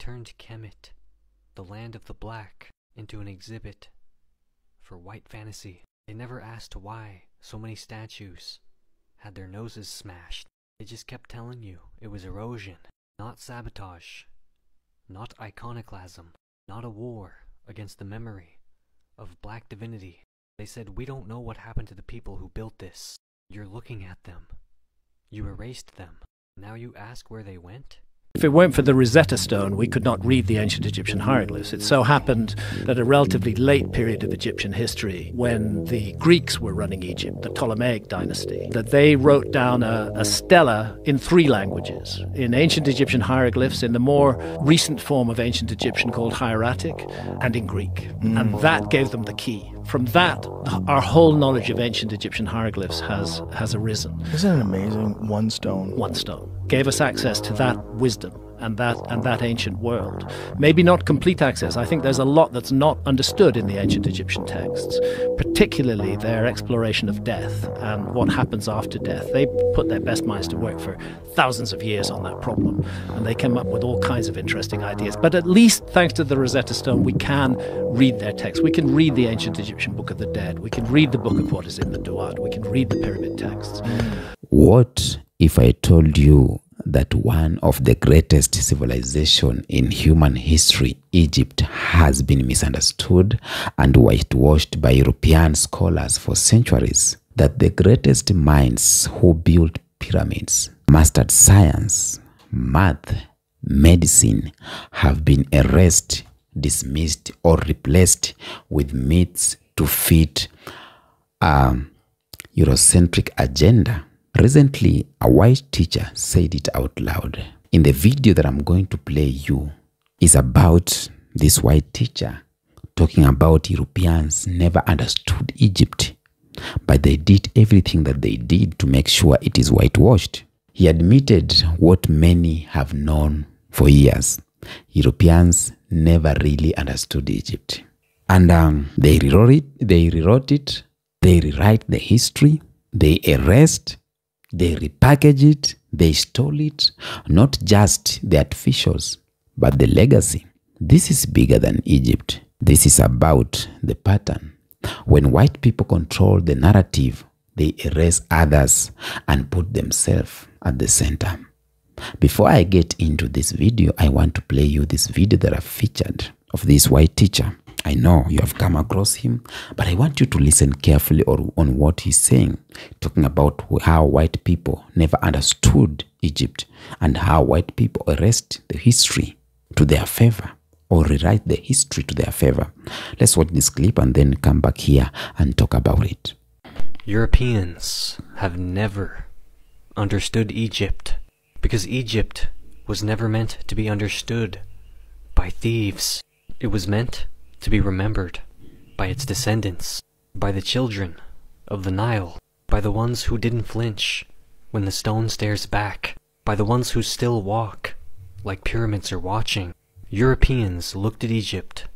turned Kemet, the land of the black, into an exhibit for white fantasy. They never asked why so many statues had their noses smashed. They just kept telling you it was erosion, not sabotage, not iconoclasm, not a war against the memory of black divinity. They said, we don't know what happened to the people who built this. You're looking at them. You erased them. Now you ask where they went? If it weren't for the Rosetta Stone, we could not read the ancient Egyptian hieroglyphs. It so happened that a relatively late period of Egyptian history, when the Greeks were running Egypt, the Ptolemaic dynasty, that they wrote down a stela in 3 languages, in ancient Egyptian hieroglyphs, in the more recent form of ancient Egyptian called hieratic, and in Greek. And that gave them the key. From that, our whole knowledge of ancient Egyptian hieroglyphs has arisen. Isn't it amazing? One stone. One stone gave us access to that wisdom and that ancient world. Maybe not complete access. I think there's a lot that's not understood in the ancient Egyptian texts, particularly their exploration of death and what happens after death. They put their best minds to work for thousands of years on that problem, and they came up with all kinds of interesting ideas. But at least, thanks to the Rosetta Stone, we can read their texts. We can read the ancient Egyptian Book of the Dead. We can read the Book of what is in the Duat. We can read the pyramid texts. What if I told you that one of the greatest civilization in human history, Egypt, has been misunderstood and whitewashed by European scholars for centuries? That the greatest minds who built pyramids, mastered science, math, medicine, have been erased, dismissed, or replaced with myths to fit a Eurocentric agenda? Recently, a white teacher said it out loud. In the video that I'm going to play you is about this white teacher talking about Europeans never understood Egypt, but they did everything that they did to make sure it is whitewashed. He admitted what many have known for years. Europeans never really understood Egypt. And they rewrote it, they rewrite the history, they erased, they repackage it, they stole it, not just the artificials, but the legacy. This is bigger than Egypt. This is about the pattern. When white people control the narrative, they erase others and put themselves at the center. Before I get into this video, I want to play you this video that I featured of this white teacher. I know you have come across him, but I want you to listen carefully on what he's saying, talking about how white people never understood Egypt and how white people erased the history to their favor or rewrite the history to their favor. Let's watch this clip and then come back here and talk about it. Europeans have never understood Egypt because Egypt was never meant to be understood by thieves. It was meant to be remembered by its descendants, by the children of the Nile, by the ones who didn't flinch when the stone stares back, by the ones who still walk like pyramids are watching. Europeans looked at Egypt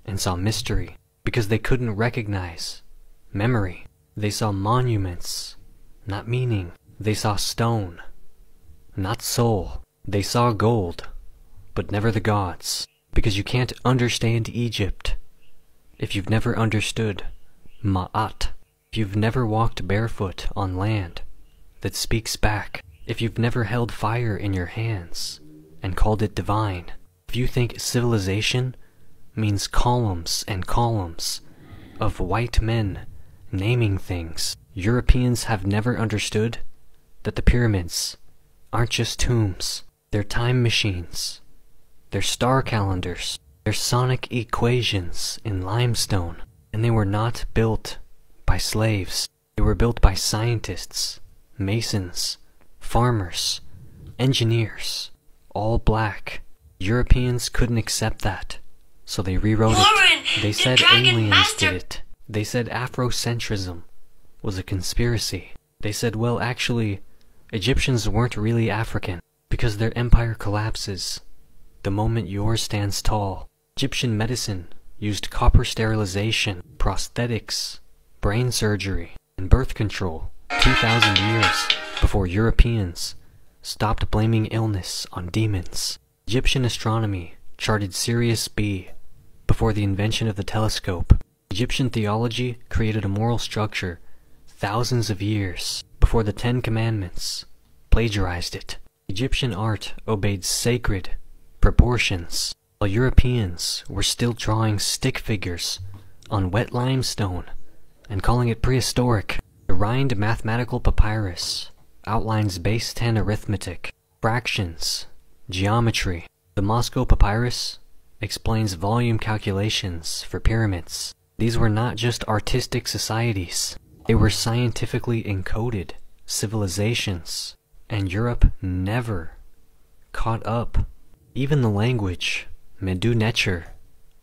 and saw mystery because they couldn't recognize memory. They saw monuments, not meaning. They saw stone, not soul. They saw gold, but never the gods. Because you can't understand Egypt if you've never understood Ma'at, if you've never walked barefoot on land that speaks back, if you've never held fire in your hands and called it divine, if you think civilization means columns and columns of white men naming things, Europeans have never understood that the pyramids aren't just tombs, they're time machines. They're star calendars, they're sonic equations in limestone, and they were not built by slaves. They were built by scientists, masons, farmers, engineers, all black. Europeans couldn't accept that, so they rewrote it. They said aliens did it. They said Afrocentrism was a conspiracy. They said, well, actually, Egyptians weren't really African because their empire collapses the moment yours stands tall. Egyptian medicine used copper sterilization, prosthetics, brain surgery, and birth control 2,000 years before Europeans stopped blaming illness on demons. Egyptian astronomy charted Sirius B before the invention of the telescope. Egyptian theology created a moral structure thousands of years before the Ten Commandments plagiarized it. Egyptian art obeyed sacred proportions, while Europeans were still drawing stick figures on wet limestone and calling it prehistoric. The Rhind mathematical papyrus outlines base 10 arithmetic, fractions, geometry. The Moscow papyrus explains volume calculations for pyramids. These were not just artistic societies, they were scientifically encoded civilizations, and Europe never caught up. Even the language, Medu Necher,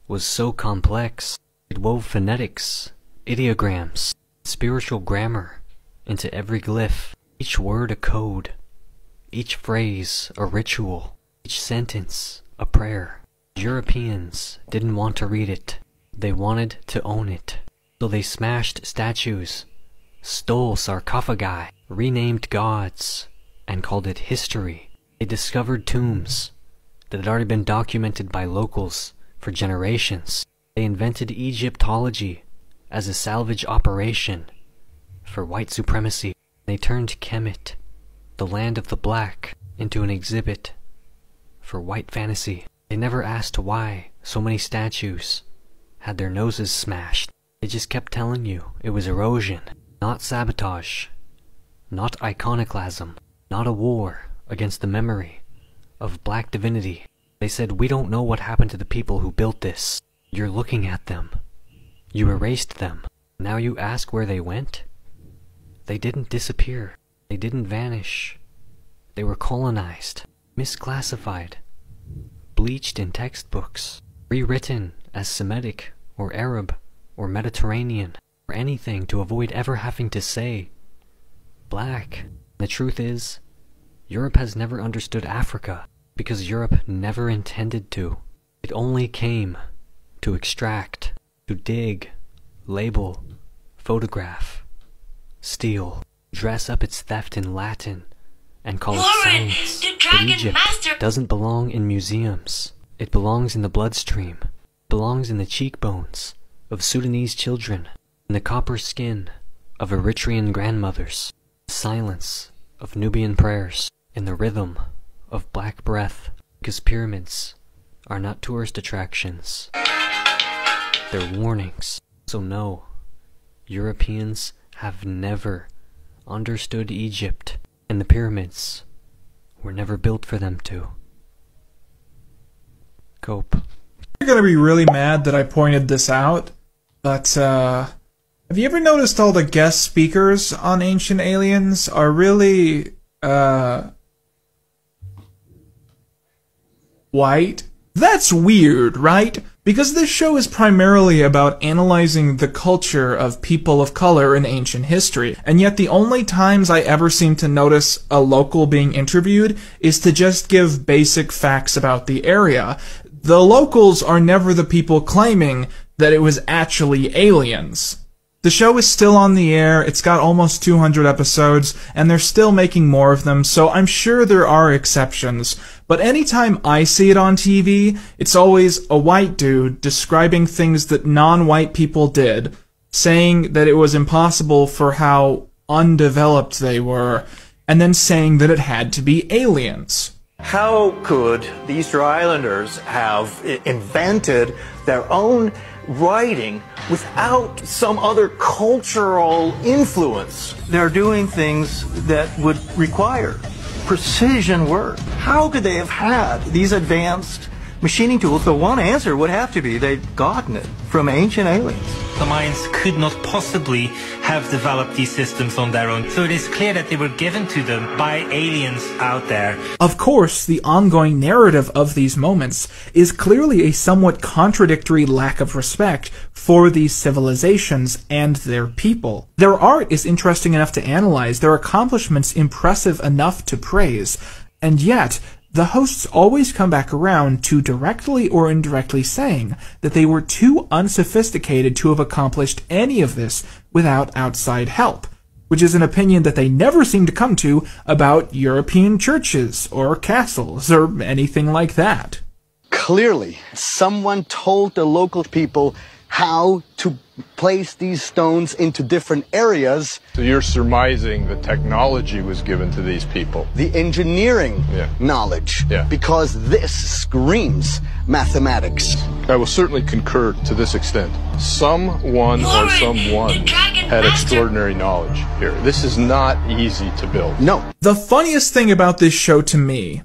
was so complex, it wove phonetics, ideograms, spiritual grammar into every glyph, each word a code, each phrase a ritual, each sentence a prayer. Europeans didn't want to read it, they wanted to own it. So they smashed statues, stole sarcophagi, renamed gods, and called it history. They discovered tombs that had already been documented by locals for generations. They invented Egyptology as a salvage operation for white supremacy. They turned Kemet, the land of the black, into an exhibit for white fantasy. They never asked why so many statues had their noses smashed. They just kept telling you it was erosion, not sabotage, not iconoclasm, not a war against the memory of black divinity. They said, we don't know what happened to the people who built this. You're looking at them. You erased them. Now you ask where they went? They didn't disappear. They didn't vanish. They were colonized, misclassified, bleached in textbooks, rewritten as Semitic or Arab or Mediterranean or anything to avoid ever having to say black. The truth is, Europe has never understood Africa because Europe never intended to. It only came to extract, to dig, label, photograph, steal, dress up its theft in Latin, and call it science. But Egypt doesn't belong in museums. It belongs in the bloodstream. It belongs in the cheekbones of Sudanese children, in the copper skin of Eritrean grandmothers, the silence of Nubian prayers, in the rhythm of black breath, because pyramids are not tourist attractions. They're warnings. So no, Europeans have never understood Egypt, and the pyramids were never built for them to. Cope. You're gonna be really mad that I pointed this out, but have you ever noticed all the guest speakers on Ancient Aliens are really white? That's weird, right? Because this show is primarily about analyzing the culture of people of color in ancient history, and yet the only times I ever seem to notice a local being interviewed is to just give basic facts about the area. The locals are never the people claiming that it was actually aliens. The show is still on the air, it's got almost 200 episodes, and they're still making more of them, so I'm sure there are exceptions. But anytime I see it on TV, it's always a white dude describing things that non-white people did, saying that it was impossible for how undeveloped they were, and then saying that it had to be aliens. How could the Easter Islanders have invented their own writing without some other cultural influence? They're doing things that would require precision work. How could they have had these advanced machining tools? The one answer would have to be they'd gotten it from ancient aliens. The Mayans could not possibly have developed these systems on their own, so it is clear that they were given to them by aliens out there. Of course, the ongoing narrative of these moments is clearly a somewhat contradictory lack of respect for these civilizations and their people. Their art is interesting enough to analyze, their accomplishments impressive enough to praise, and yet the hosts always come back around to directly or indirectly saying that they were too unsophisticated to have accomplished any of this without outside help, which is an opinion that they never seem to come to about European churches or castles or anything like that. Clearly, someone told the local people how to place these stones into different areas. So you're surmising the technology was given to these people? The engineering knowledge, because this screams mathematics. I will certainly concur to this extent. Someone or someone had extraordinary knowledge here. This is not easy to build. No. The funniest thing about this show to me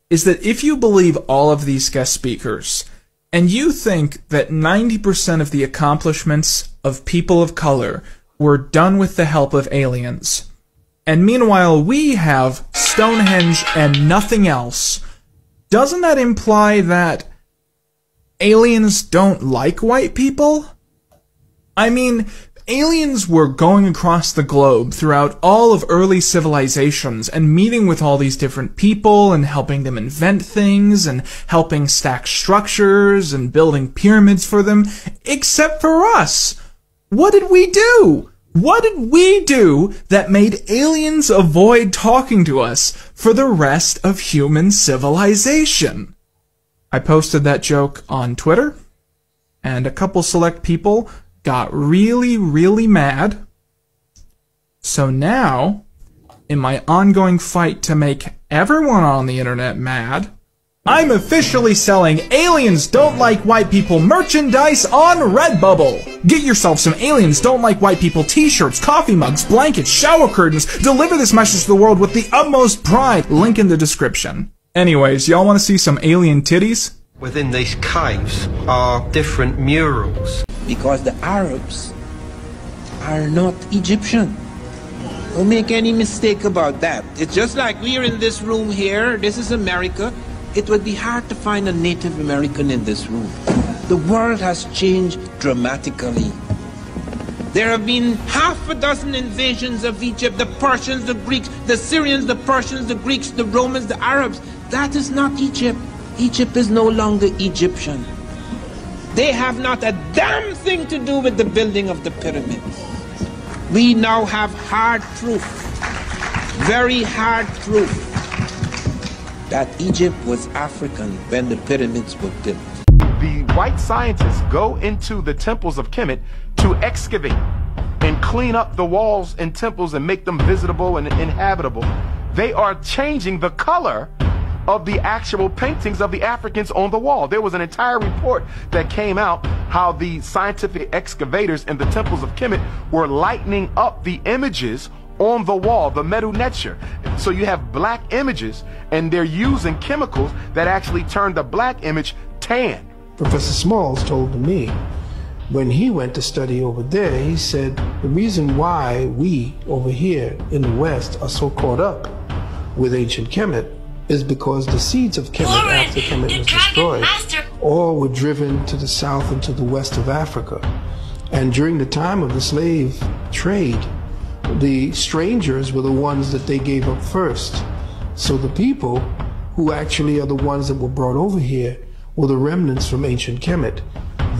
is that if you believe all of these guest speakers, and you think that 90% of the accomplishments of people of color were done with the help of aliens, and meanwhile we have Stonehenge and nothing else, doesn't that imply that aliens don't like white people? I mean, aliens were going across the globe throughout all of early civilizations and meeting with all these different people and helping them invent things and helping stack structures and building pyramids for them, except for us. What did we do? What did we do that made aliens avoid talking to us for the rest of human civilization? I posted that joke on Twitter, and a couple select people got really, really mad. So now, in my ongoing fight to make everyone on the internet mad, I'm officially selling Aliens Don't Like White People merchandise on Redbubble. Get yourself some Aliens Don't Like White People t-shirts, coffee mugs, blankets, shower curtains. Deliver this message to the world with the utmost pride. Link in the description. Anyways, y'all want to see some alien titties? Within these caves are different murals. Because the Arabs are not Egyptian. Don't make any mistake about that. It's just like we're in this room here. This is America. It would be hard to find a Native American in this room. The world has changed dramatically. There have been half a dozen invasions of Egypt. The Persians, the Greeks, the Syrians, the Persians, the Greeks, the Romans, the Arabs. That is not Egypt. Egypt is no longer Egyptian. They have not a damn thing to do with the building of the pyramids. We now have hard proof, very hard proof, that Egypt was African when the pyramids were built. The white scientists go into the temples of Kemet to excavate and clean up the walls and temples and make them visitable and inhabitable. They are changing the color of the actual paintings of the Africans on the wall. There was an entire report that came out how the scientific excavators in the temples of Kemet were lightening up the images on the wall, the Medu Neter. So you have black images and they're using chemicals that actually turn the black image tan. Professor Smalls told me when he went to study over there, he said the reason why we over here in the West are so caught up with ancient Kemet is because the seeds of Kemet, after Kemet was destroyed, all were driven to the south and to the west of Africa. And during the time of the slave trade, the strangers were the ones that they gave up first. So the people who actually are the ones that were brought over here were the remnants from ancient Kemet.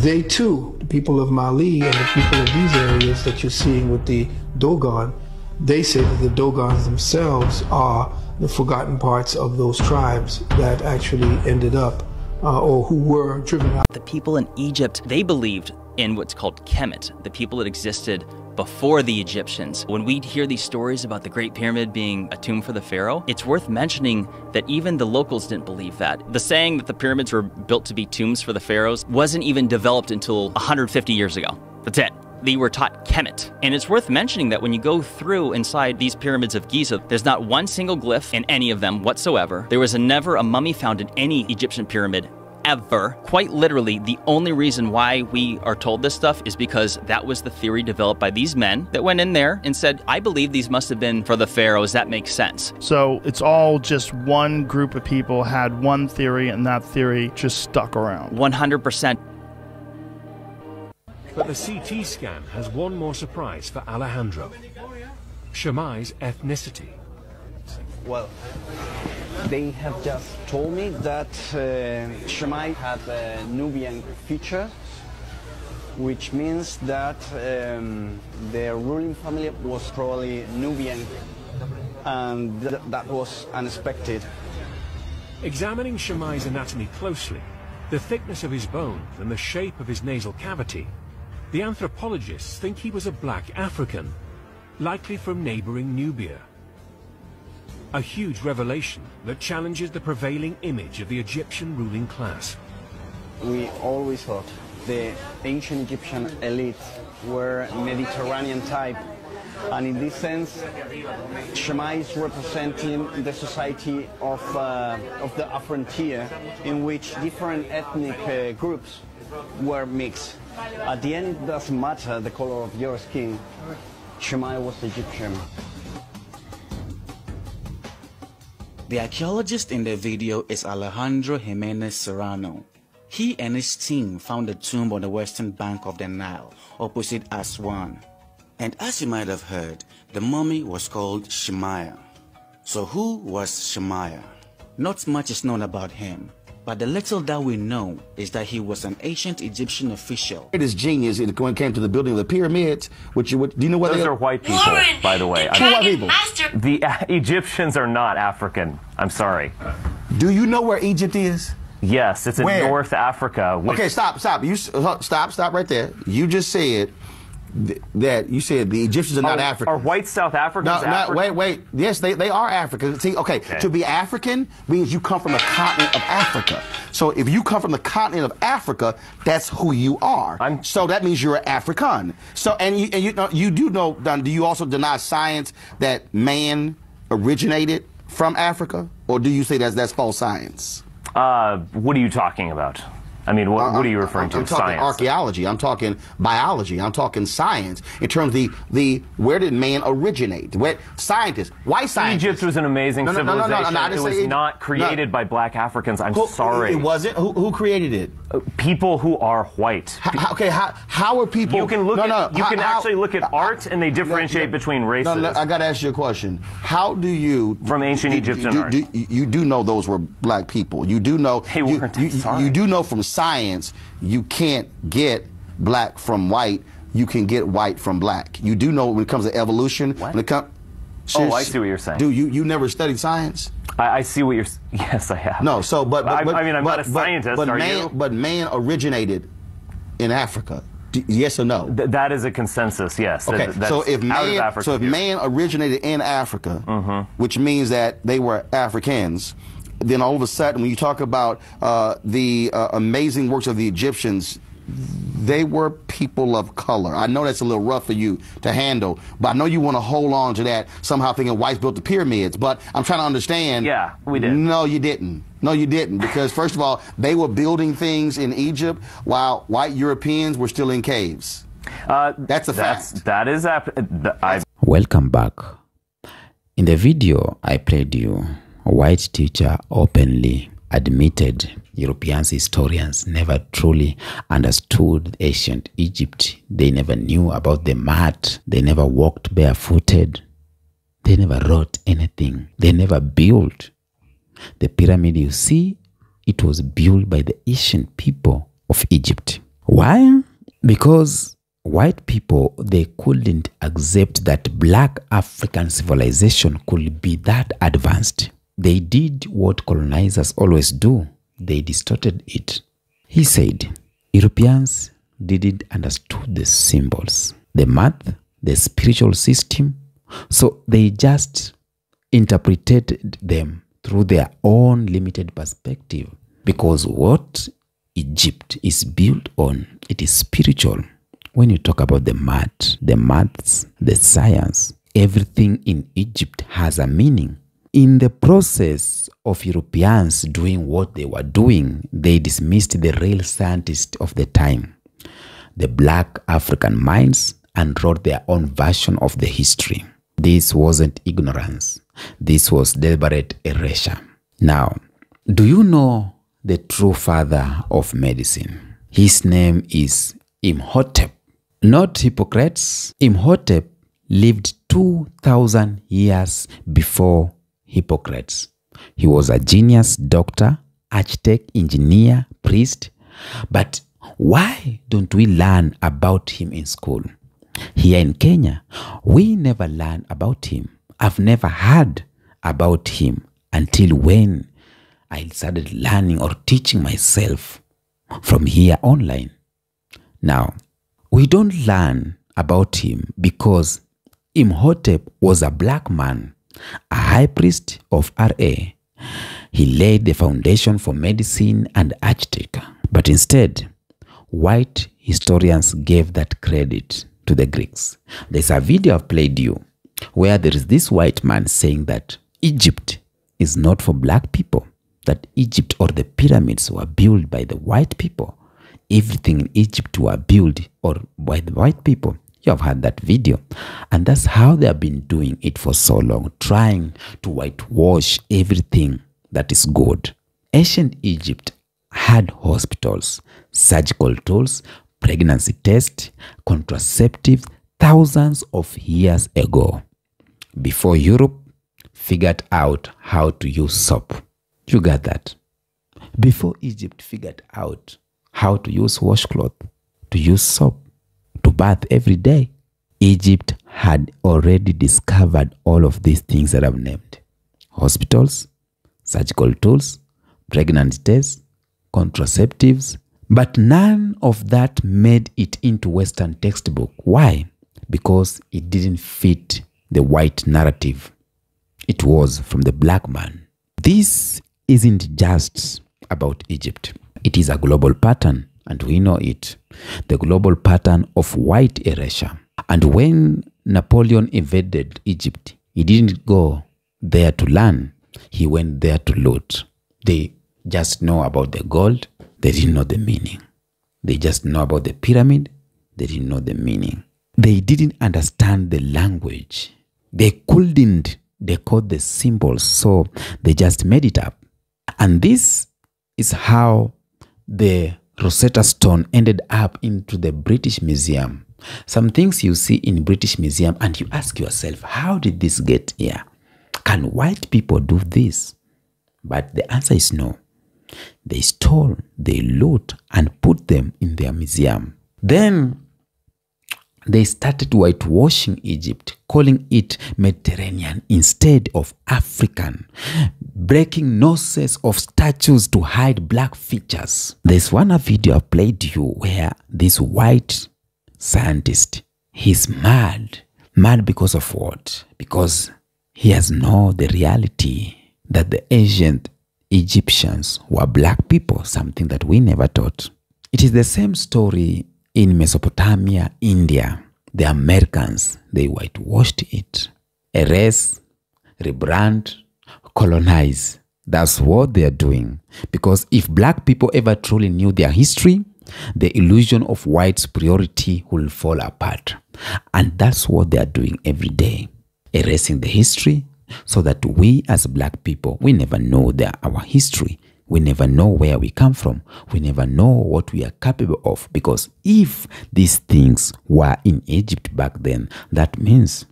They too, the people of Mali and the people of these areas that you're seeing with the Dogon, they say that the Dogons themselves are the forgotten parts of those tribes that actually ended up or who were driven out. The people in Egypt, they believed in what's called Kemet, the people that existed before the Egyptians. When we hear these stories about the Great Pyramid being a tomb for the pharaoh, it's worth mentioning that even the locals didn't believe that. The saying that the pyramids were built to be tombs for the pharaohs wasn't even developed until 150 years ago. That's it. They were taught Kemet. And it's worth mentioning that when you go through inside these pyramids of Giza, there's not one single glyph in any of them whatsoever. There was never a mummy found in any Egyptian pyramid ever. Quite literally, the only reason why we are told this stuff is because that was the theory developed by these men that went in there and said, I believe these must have been for the pharaohs. That makes sense. So it's all just one group of people had one theory and that theory just stuck around. 100%. But the CT scan has one more surprise for Alejandro. Shammai's ethnicity. Well, they have just told me that Shammai had a Nubian feature, which means that their ruling family was probably Nubian, and that was unexpected. Examining Shammai's anatomy closely, the thickness of his bones and the shape of his nasal cavity, the anthropologists think he was a black African, likely from neighboring Nubia. A huge revelation that challenges the prevailing image of the Egyptian ruling class. We always thought the ancient Egyptian elite were Mediterranean type, and in this sense, Shemai is representing the society of the frontier, in which different ethnic groups were mixed. At the end, it doesn't matter the color of your skin. Shemai was Egyptian. The archaeologist in the video is Alejandro Jimenez Serrano. He and his team found a tomb on the western bank of the Nile, opposite Aswan. And as you might have heard, the mummy was called Shemaiah. So who was Shemaiah? Not much is known about him, but the little that we know is that he was an ancient Egyptian official. Greatest genius when it came to the building of the pyramids, do you know what those are white people, by the way. White people. The Egyptians are not African. I'm sorry. Do you know where Egypt is? Yes, it's in Where? North Africa. Okay, stop. You stop right there. You just said that you said the Egyptians are not African. Are white South Africans African? Wait. Yes, they are African. See, okay, to be African means you come from the continent of Africa. So if you come from the continent of Africa, that's who you are. So that means you're an African. So you do know. Do you also deny science that man originated from Africa, or do you say that's false science? What are you talking about? I mean, what are you referring to? I'm talking science. Archaeology. I'm talking biology. I'm talking science. In terms of the where did man originate? White scientists. Egypt was an amazing civilization. No, it was not created by black Africans. I'm sorry. It wasn't. Who created it? People who are white. How are people? You can look you can actually look at art, and they differentiate between races. I got to ask you a question. How do you from ancient Egyptian art? You do know those were black people. You do know. They weren't. You do know from science you can't get black from white. You can get white from black. You do know when it comes to evolution. What? I see what you're saying. You never studied science? I see what you're. Yes, I have. No, so I mean, I'm not a scientist. But man originated in Africa. Yes or no? That is a consensus. Yes. Okay. So if man originated in Africa, which means that they were Africans, then all of a sudden, when you talk about the amazing works of the Egyptians, they were people of color. I know that's a little rough for you to handle, but I know you want to hold on to that, somehow thinking whites built the pyramids. But I'm trying to understand. Yeah, we did. No, you didn't. No, you didn't. Because first of all, they were building things in Egypt while white Europeans were still in caves. That's a fact. That is. Welcome back. In the video I played you, a white teacher openly admitted European historians never truly understood ancient Egypt. They never knew about the mud. They never walked barefooted. They never wrote anything. They never built. The pyramid you see, it was built by the ancient people of Egypt. Why? Because white people, they couldn't accept that black African civilization could be that advanced. They did what colonizers always do. They distorted it. He said, Europeans didn't understand the symbols, the math, the spiritual system, so they just interpreted them through their own limited perspective. Because what Egypt is built on, it is spiritual. When you talk about the maths, the science, everything in Egypt has a meaning. In the process of Europeans doing what they were doing, they dismissed the real scientists of the time, the black African minds, and wrote their own version of the history. This wasn't ignorance. This was deliberate erasure. Now, do you know the true father of medicine? His name is Imhotep. Not Hippocrates. Imhotep lived 2,000 years before Hippocrates. He was a genius doctor, architect, engineer, priest. But why don't we learn about him in school? Here in Kenya, we never learn about him. I've never heard about him until when I started learning or teaching myself from here online. Now, we don't learn about him because Imhotep was a black man, a high priest of Ra. He laid the foundation for medicine and architecture. But instead, white historians gave that credit to the Greeks. There's a video I've played you where there is this white man saying that Egypt is not for black people, that Egypt or the pyramids were built by the white people. Everything in Egypt were built or by the white people. You have heard that video. And that's how they have been doing it for so long, trying to whitewash everything that is good. Ancient Egypt had hospitals, surgical tools, pregnancy tests, contraceptives thousands of years ago, before Europe figured out how to use soap. You got that? Before Egypt figured out how to use washcloth, to use soap, to bath every day, Egypt had already discovered all of these things that I've named. Hospitals, surgical tools, pregnancy tests, contraceptives, but none of that made it into Western textbook. Why? Because it didn't fit the white narrative. It was from the black man. This isn't just about Egypt. It is a global pattern, and we know it. The global pattern of white erasure. And when Napoleon invaded Egypt, he didn't go there to learn. He went there to loot. They just know about the gold. They didn't know the meaning. They just know about the pyramid. They didn't know the meaning. They didn't understand the language. They couldn't decode the symbols, so they just made it up. And this is how the Rosetta Stone ended up into the British Museum. Some things you see in British Museum and you ask yourself, how did this get here? Can white people do this? But the answer is no. They stole, they loot, and put them in their museum. Then they started whitewashing Egypt, calling it Mediterranean instead of African, breaking noses of statues to hide black features. There's one video I played you where this white scientist, he's mad. Mad because of what? Because he has known the reality that the ancient Egyptians were black people, something that we never thought. It is the same story in Mesopotamia, India. The Americans, they whitewashed it. Erase, rebrand, colonize. That's what they are doing. Because if black people ever truly knew their history, the illusion of white superiority will fall apart. And that's what they are doing every day. Erasing the history so that we as black people, we never know our history. We never know where we come from. We never know what we are capable of. Because if these things were in Egypt back then, that means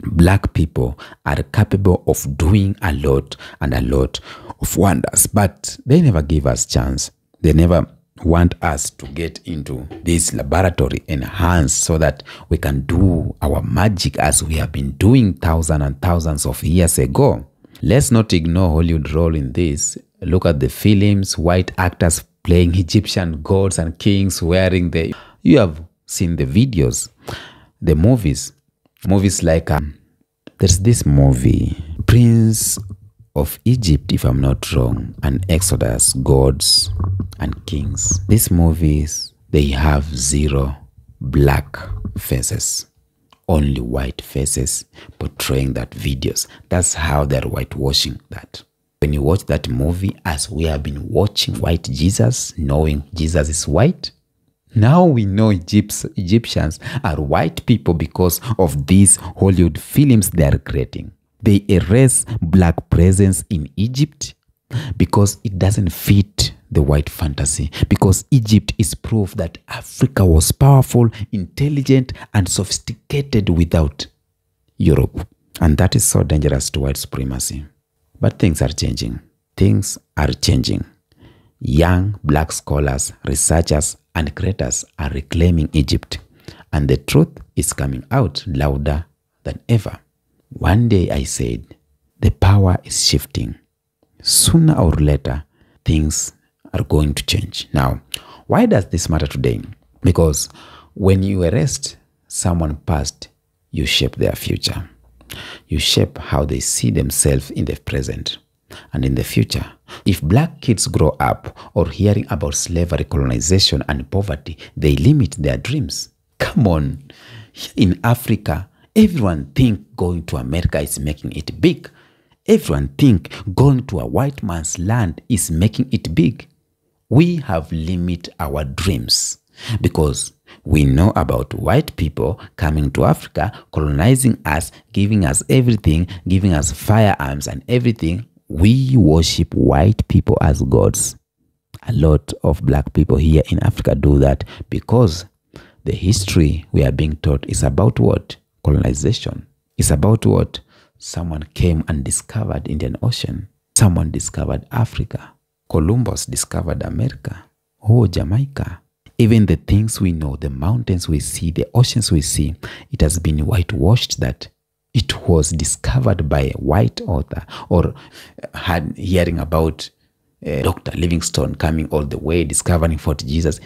black people are capable of doing a lot and a lot of wonders. But they never give us chance. They never want us to get into this laboratory enhanced so that we can do our magic as we have been doing thousands and thousands of years ago. Let's not ignore Hollywood role in this. Look at the films, white actors playing Egyptian gods and kings wearing the... You have seen the videos, the movies. Movies like... there's this movie, Prince of Egypt, if I'm not wrong, and Exodus, gods and kings. These movies, they have zero black faces. Only white faces portraying that videos. That's how they're whitewashing that. When you watch that movie, as we have been watching white Jesus, knowing Jesus is white, now we know Egyptians are white people because of these Hollywood films they are creating. They erase black presence in Egypt because it doesn't fit the white fantasy. Because Egypt is proof that Africa was powerful, intelligent, and sophisticated without Europe. And that is so dangerous to white supremacy. But things are changing. Things are changing. Young black scholars, researchers, and creators are reclaiming Egypt. And the truth is coming out louder than ever. One day I said, the power is shifting. Sooner or later, things are going to change. Now, why does this matter today? Because when you arrest someone past, you shape their future. You shape how they see themselves in the present and in the future. If black kids grow up or hearing about slavery, colonization, and poverty, they limit their dreams. Come on. In Africa, everyone think going to America is making it big. Everyone think going to a white man's land is making it big. We have limited our dreams because we know about white people coming to Africa, colonizing us, giving us everything, giving us firearms and everything. We worship white people as gods. A lot of black people here in Africa do that because the history we are being taught is about what? Colonization. It's about what? Someone came and discovered Indian Ocean. Someone discovered Africa. Columbus discovered America. Oh, Jamaica. Even the things we know, the mountains we see, the oceans we see, it has been whitewashed that it was discovered by a white author, or had hearing about Dr. Livingstone coming all the way, discovering Fort Jesus.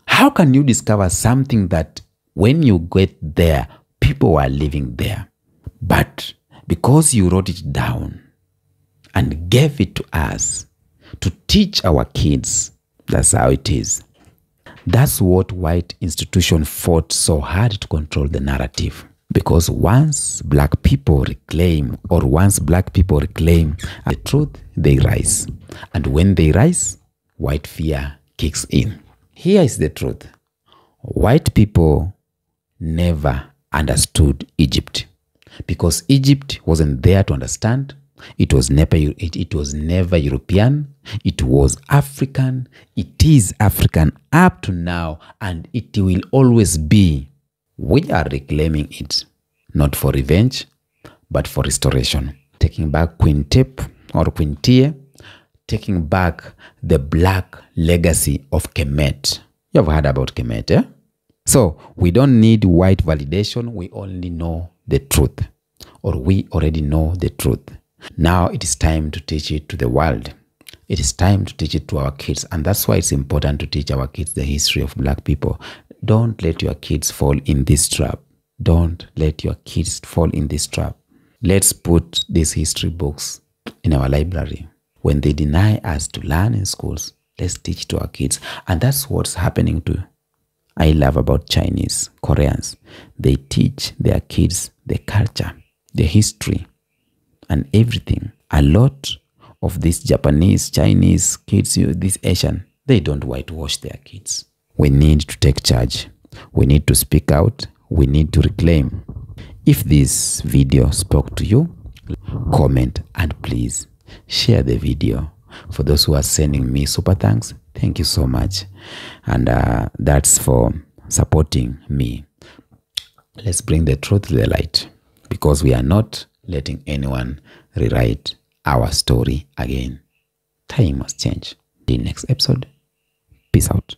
How can you discover something that when you get there, people were living there? But because you wrote it down and gave it to us to teach our kids, that's how it is. That's what white institutions fought so hard to control the narrative. Because once black people reclaim the truth, they rise. And when they rise, white fear kicks in. Here is the truth. White people never understood Egypt because Egypt wasn't there to understand. It was never European. It was African. It is African up to now, and it will always be. We are reclaiming it, not for revenge, but for restoration. Taking back Quintip or Quintie, taking back the black legacy of Kemet. You have heard about Kemet, eh? So we don't need white validation. We only know the truth, or we already know the truth. Now it is time to teach it to the world. It is time to teach it to our kids. And that's why it's important to teach our kids the history of black people. Don't let your kids fall in this trap. Don't let your kids fall in this trap. Let's put these history books in our library. When they deny us to learn in schools, let's teach to our kids. And that's what's happening too. I love about Chinese, Koreans. They teach their kids the culture, the history, and everything. A lot of these Japanese, Chinese kids, these Asian, they don't whitewash their kids. We need to take charge. We need to speak out. We need to reclaim. If this video spoke to you, comment and please share the video. For those who are sending me super thanks, thank you so much. And that's for supporting me. Let's bring the truth to the light, because we are not letting anyone rewrite our story again. Time must change. The next episode. Peace out.